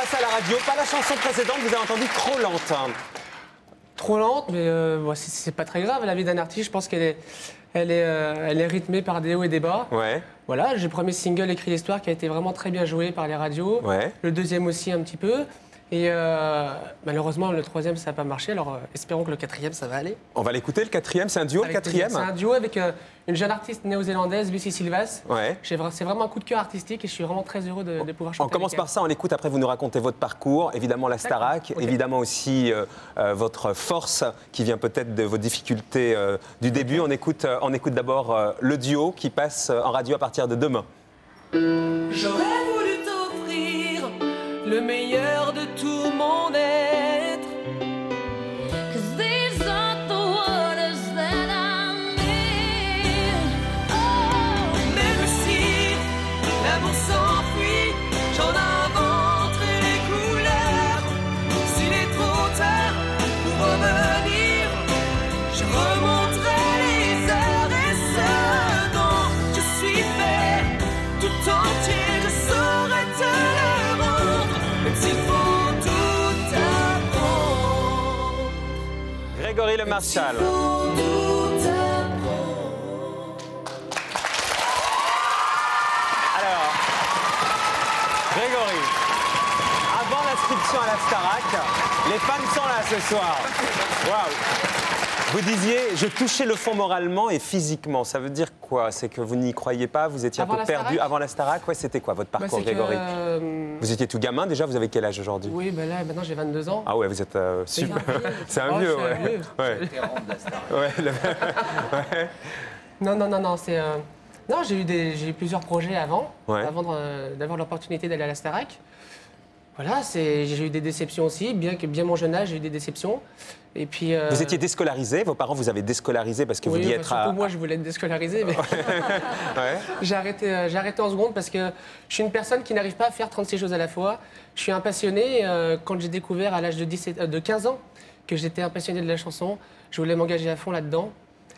passe à la radio. Pas la chanson précédente, vous avez entendu trop lente. Trop lente, mais c'est pas très grave. La vie d'un artiste, je pense qu'elle est rythmée par des hauts et des bas. Ouais. Voilà, j'ai le premier single écrit l'histoire qui a été vraiment très bien joué par les radios. Ouais. Le deuxième aussi un petit peu. Et malheureusement, le troisième, ça n'a pas marché. Alors espérons que le quatrième, ça va aller. On va l'écouter, le quatrième. C'est un duo, le quatrième? C'est un duo avec une jeune artiste néo-zélandaise, Lucy Silvas. Ouais. C'est vraiment un coup de cœur artistique et je suis vraiment très heureux de pouvoir chanter. On commence par ça, on écoute, après vous nous racontez votre parcours, évidemment la Starac, okay. Évidemment aussi votre force qui vient peut-être de vos difficultés du début. On écoute d'abord le duo qui passe en radio à partir de demain. J'aurais voulu t'offrir le meilleur de tout mon être. Même si l'amour s'enfuit, j'en inventerai les couleurs. S'il est trop tard pour revenir, je remonterai les heures et ce dont je suis fait tout entier, je saurais te le rendre, même s'il faut tout apprendre. Grégory Le Marchal. Alors, Grégory, avant l'inscription à la Starac, les fans sont là ce soir. Waouh! Vous disiez, je touchais le fond moralement et physiquement. Ça veut dire quoi? C'est que vous n'y croyez pas, vous étiez un peu perdu avant la Starac? Ouais, c'était quoi votre parcours, Grégory? Vous étiez tout gamin déjà, vous avez quel âge aujourd'hui? Oui, ben là, maintenant j'ai 22 ans. Ah ouais, vous êtes super. C'est un vieux, ouais. Ouais. Ouais. Non, c'est... Non, j'ai eu plusieurs projets avant, Ouais. avant d'avoir l'opportunité d'aller à la Starac. Voilà, j'ai eu des déceptions aussi, bien mon jeune âge, j'ai eu des déceptions. Et puis, Vous étiez déscolarisé, vos parents vous avaient déscolarisé parce que vous vouliez être surtout moi, je voulais être déscolarisé, mais Ouais. j'ai arrêté en seconde parce que je suis une personne qui n'arrive pas à faire 36 choses à la fois. Je suis un passionné. Quand j'ai découvert à l'âge de 15 ans que j'étais un passionné de la chanson, je voulais m'engager à fond là-dedans.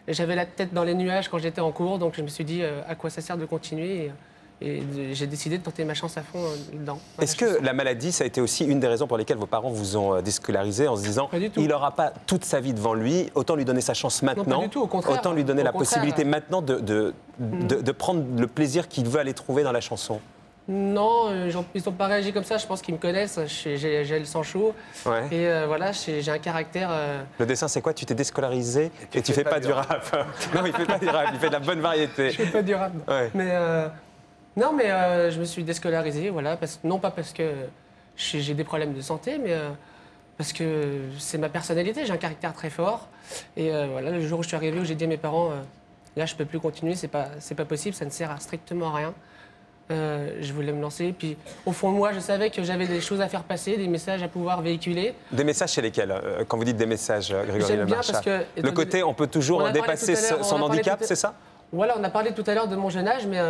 Et j'avais la tête dans les nuages quand j'étais en cours, donc je me suis dit à quoi ça sert de continuer et j'ai décidé de tenter ma chance à fond dedans. Est-ce que la maladie, ça a été aussi une des raisons pour lesquelles vos parents vous ont déscolarisé en se disant il n'aura pas toute sa vie devant lui, autant lui donner sa chance maintenant, non, pas du tout, au contraire, autant lui donner la possibilité maintenant de prendre le plaisir qu'il veut aller trouver dans la chanson? Non, ils n'ont pas réagi comme ça, je pense qu'ils me connaissent, j'ai le sang chaud. Ouais. Et voilà, j'ai un caractère... Le dessin, c'est quoi? Tu t'es déscolarisé et tu fais pas du rap. Non, il fait pas du rap, il fait de la bonne variété. Je fais pas du rap. Ouais. Mais non, mais je me suis déscolarisé, voilà, non pas parce que j'ai des problèmes de santé, mais parce que c'est ma personnalité, j'ai un caractère très fort. Et voilà, le jour où je suis arrivé, où j'ai dit à mes parents, là, je peux plus continuer, c'est pas possible, ça ne sert à strictement à rien. Je voulais me lancer, puis au fond de moi, je savais que j'avais des choses à faire passer, des messages à pouvoir véhiculer. Des messages, c'est lesquels? Quand vous dites des messages, Grégory J'aime Le bien Marchal. parce que... Le côté, on peut toujours dépasser son handicap, c'est ça? Voilà, on a parlé tout à l'heure de mon jeune âge, mais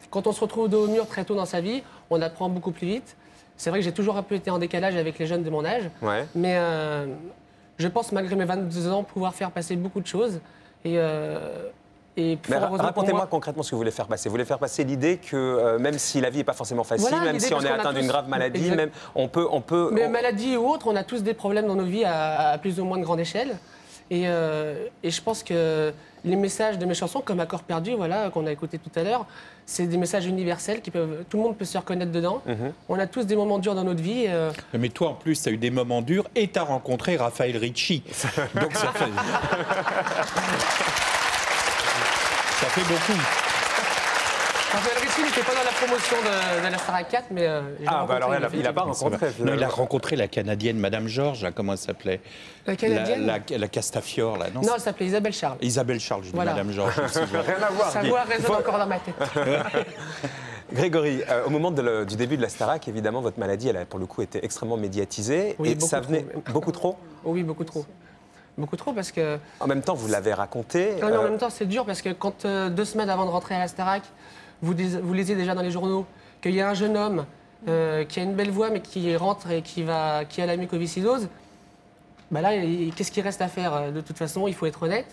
quand on se retrouve dos au mur très tôt dans sa vie, on apprend beaucoup plus vite. C'est vrai que j'ai toujours un peu été en décalage avec les jeunes de mon âge, Ouais. mais je pense, malgré mes 22 ans, pouvoir faire passer beaucoup de choses. Mais racontez-moi concrètement ce que vous voulez faire passer. Vous voulez faire passer l'idée que même si la vie n'est pas forcément facile, voilà, même si on est atteint d'une grave maladie, exact. même on peut. Mais maladie ou autre, on a tous des problèmes dans nos vies à plus ou moins de grande échelle. Et je pense que les messages de mes chansons, comme Accord perdu, voilà, qu'on a écouté tout à l'heure, c'est des messages universels tout le monde peut se reconnaître dedans. On a tous des moments durs dans notre vie. Mais toi, en plus, tu as eu des moments durs et tu as rencontré Raphaël Ricci. Donc ça fait... ça fait beaucoup. Raphaël Ricci n'était pas dans la promotion de la Starac 4, mais... Ah, bah alors il n'a pas rencontré. Non, il a rencontré la Canadienne, Madame Georges, là, comment elle s'appelait? La Canadienne la Castafiore, là, non? Non, elle s'appelait Isabelle Charles. Isabelle Charles, je dis Voilà. Madame Georges. Rien à voir. Sa voix résonne encore dans ma tête. Grégory, au moment du début de la Starac, évidemment, votre maladie, elle a pour le coup été extrêmement médiatisée. Oui, et ça venait beaucoup trop. Oui, beaucoup trop. Beaucoup trop parce que... En même temps, vous l'avez raconté. Non, mais en même temps, c'est dur parce que quand 2 semaines avant de rentrer à la Starac, vous lisez déjà dans les journaux qu'il y a un jeune homme qui a une belle voix mais qui rentre et qui a la mucoviscidose, bah là, qu'est-ce qu'il reste à faire? De toute façon, il faut être honnête.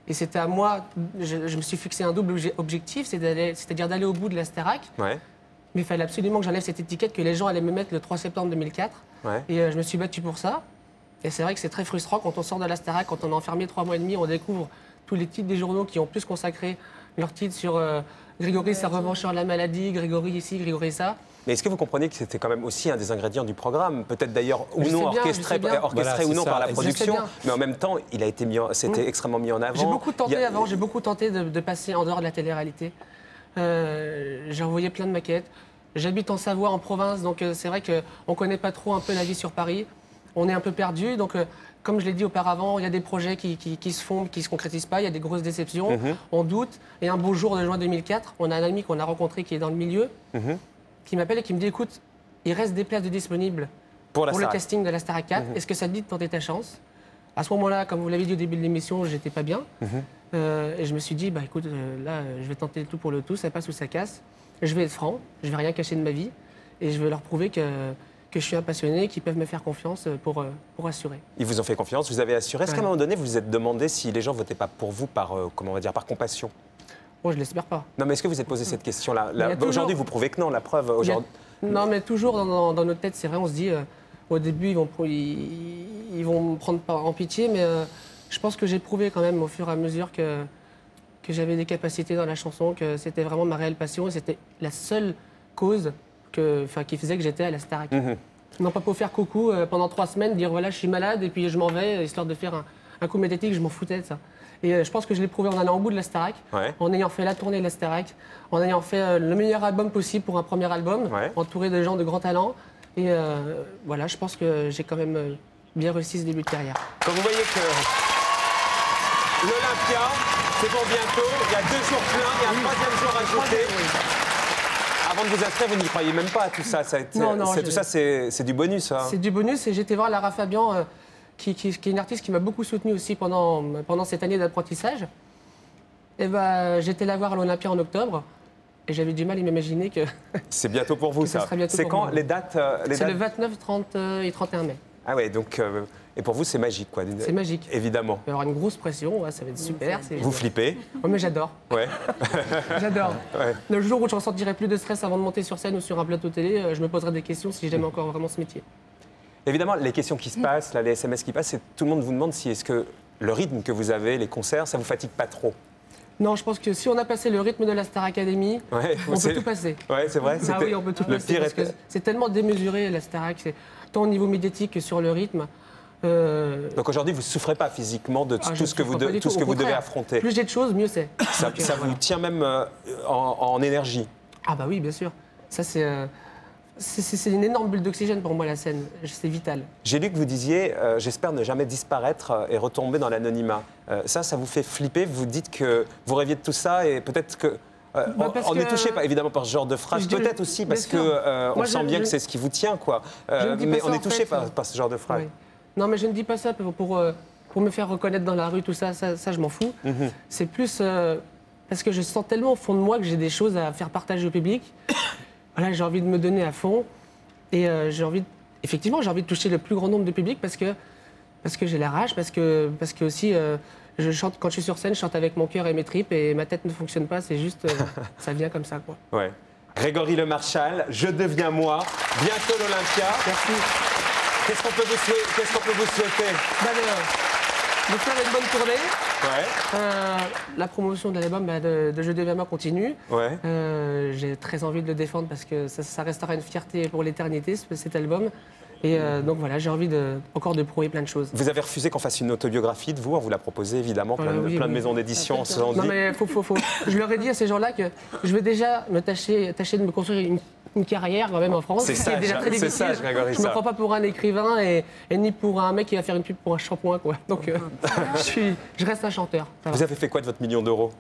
Et c'était à moi, je me suis fixé un double objectif, c'est-à-dire d'aller au bout de la Starac. Ouais. Mais il fallait absolument que j'enlève cette étiquette que les gens allaient me mettre le 3 septembre 2004. Ouais. Et je me suis battu pour ça. Et c'est vrai que c'est très frustrant quand on sort de la Starac, quand on est enfermé 3 mois et demi, on découvre tous les titres des journaux qui ont plus consacré leur titre sur Grégory, sa revanche sur la maladie, Grégory ici, Grégory ça. Mais est-ce que vous comprenez que c'était quand même aussi un des ingrédients du programme, peut-être d'ailleurs ou non orchestré Voilà, ou non c'est par ça. la Je production, sais bien. mais en même temps, il a été c'était extrêmement mis en avant. J'ai beaucoup tenté Il y a- avant, j'ai beaucoup tenté de passer en dehors de la télé-réalité. J'ai envoyé plein de maquettes. J'habite en Savoie, en province, donc c'est vrai qu'on ne connaît pas trop un peu la vie sur Paris. On est un peu perdu, donc comme je l'ai dit auparavant, il y a des projets qui se font, qui ne se concrétisent pas, il y a des grosses déceptions, on doute. Et un beau jour de juin 2004, on a un ami qu'on a rencontré qui est dans le milieu, qui m'appelle et qui me dit, écoute, il reste des places de disponibles pour pour le Starac. casting de la Starac 4. Est-ce que ça te dit de tenter ta chance? À ce moment-là, comme vous l'avez dit au début de l'émission, j'étais pas bien. Et je me suis dit, bah écoute, là, je vais tenter le tout pour le tout, ça passe ou ça casse. Je vais être franc, je vais rien cacher de ma vie. Et je vais leur prouver que je suis un passionné, qu'ils peuvent me faire confiance pour assurer. Ils vous ont fait confiance, vous avez assuré. Est-ce qu'à un Ouais. moment donné, vous vous êtes demandé si les gens votaient pas pour vous par, comment on va dire, par compassion? Bon, je l'espère pas. Non, mais est-ce que vous êtes posé cette question-là? Il y a toujours- Aujourd'hui, vous prouvez que non. La preuve, Il y a- aujourd'hui. Non, mais toujours dans notre tête, c'est vrai, on se dit, au début, ils vont me prendre en pitié, mais je pense que j'ai prouvé quand même au fur et à mesure que j'avais des capacités dans la chanson, que c'était vraiment ma réelle passion et c'était la seule cause qui faisait que j'étais à la Starac. Non pas pour faire coucou pendant 3 semaines, dire voilà, je suis malade et puis je m'en vais, histoire de faire un coup médiatique, je m'en foutais de ça. Et je pense que je l'ai prouvé en allant au bout de la Starac, Ouais. en ayant fait la tournée de la Starac, en ayant fait le meilleur album possible pour un premier album, Ouais. entouré de gens de grands talents. Et voilà, je pense que j'ai quand même bien réussi ce début de carrière. Quand vous voyez que l'Olympia, c'est pour bientôt, il y a 2 jours pleins, il y a un 3e jour ajouté. Avant de vous inscrire, vous n'y croyez même pas à tout ça. Tout ça, c'est du bonus. Hein. C'est du bonus et j'étais voir Lara Fabian, qui est une artiste qui m'a beaucoup soutenue aussi pendant cette année d'apprentissage. Et j'étais la voir à l'Olympia en octobre et j'avais du mal à m'imaginer que C'est bientôt pour vous, Que ça ça. sera bientôt C'est pour quand moi. les dates c'est le 29, 30 et 31 mai. Ah ouais, donc et pour vous, c'est magique, quoi. C'est magique. Évidemment. Il va y avoir une grosse pression, ouais, ça va être super. Vous flippez, Ouais, mais j'adore, ouais. j'adore. Ouais. Le jour où je ressentirai plus de stress avant de monter sur scène ou sur un plateau télé, je me poserai des questions si j'aime encore vraiment ce métier. Évidemment, les questions qui se passent, là, les SMS qui passent, c'est tout le monde vous demande si est-ce que le rythme que vous avez, les concerts, ça vous fatigue pas trop. Non, je pense que si on a passé le rythme de la Star Academy, Ouais, on c'est- peut tout passer. Ouais, c'est vrai. Ah c'était oui, on peut tout le passer. pire Parce que est- c'est tellement démesuré la Starac, c'est tant au niveau médiatique que sur le rythme. Donc aujourd'hui, vous ne souffrez pas physiquement de Ah, tout je ce que souffre vous, pas du tout tout, ce que au vous devez contraire. affronter. Plus j'ai de choses, mieux c'est. Ça, Donc, ça vous voilà. tient même en énergie. Ah bah oui, bien sûr. Ça c'est une énorme bulle d'oxygène pour moi la scène. C'est vital. J'ai lu que vous disiez j'espère ne jamais disparaître et retomber dans l'anonymat. Ça vous fait flipper. Vous dites que vous rêviez de tout ça et peut-être que. parce on n'est que- touché pas évidemment par ce genre de phrase, Je dirais- peut-être aussi parce bien que sûr. on Moi, sent je- bien que je- c'est ce qui vous tient, quoi. Je ne dis pas Mais ça, on est en touché fait. par ce genre de phrase. Oui. Non, mais je ne dis pas ça pour me faire reconnaître dans la rue, tout ça, ça je m'en fous. C'est plus parce que je sens tellement au fond de moi que j'ai des choses à faire partager au public. Voilà, j'ai envie de me donner à fond et effectivement, j'ai envie de toucher le plus grand nombre de public parce que j'ai la rage, parce que aussi je chante quand je suis sur scène, je chante avec mon cœur et mes tripes et ma tête ne fonctionne pas, c'est juste ça vient comme ça quoi. Ouais. Grégory Le Marchal, Je deviens moi, bientôt l'Olympia. Merci. Qu'est-ce qu'on peut vous souhaiter De faire une bonne tournée. Ouais, La promotion de l'album de Je deviens moi continue. ouais. J'ai très envie de le défendre parce que ça restera une fierté pour l'éternité, cet album. Et donc voilà, j'ai envie encore de prouver plein de choses. Vous avez refusé qu'on fasse une autobiographie de vous, on vous l'a proposé évidemment, plein Oui, de oui. maisons d'édition se sont Non dit. mais faut. Je leur ai dit à ces gens-là que je vais déjà tâcher de me construire une carrière quand même en France. C'est ce qui est sage, déjà très c'est difficile. sage, Grégory, Je ne me ça. prends pas pour un écrivain et ni pour un mec qui va faire une pub pour un shampoing quoi. Donc je reste un chanteur. Ça va. Vous avez fait quoi de votre million d'euros?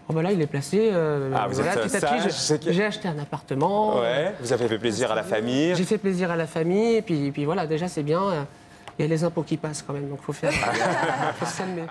Oh, bah là, il est placé. Vous êtes petit à petit, sage, c'est que- j'ai acheté un appartement. Ouais, vous avez fait plaisir à la famille. J'ai fait plaisir à la famille. Et puis voilà, déjà, c'est bien. Il y a les impôts qui passent quand même. Donc, il faut faire. faut se calmer.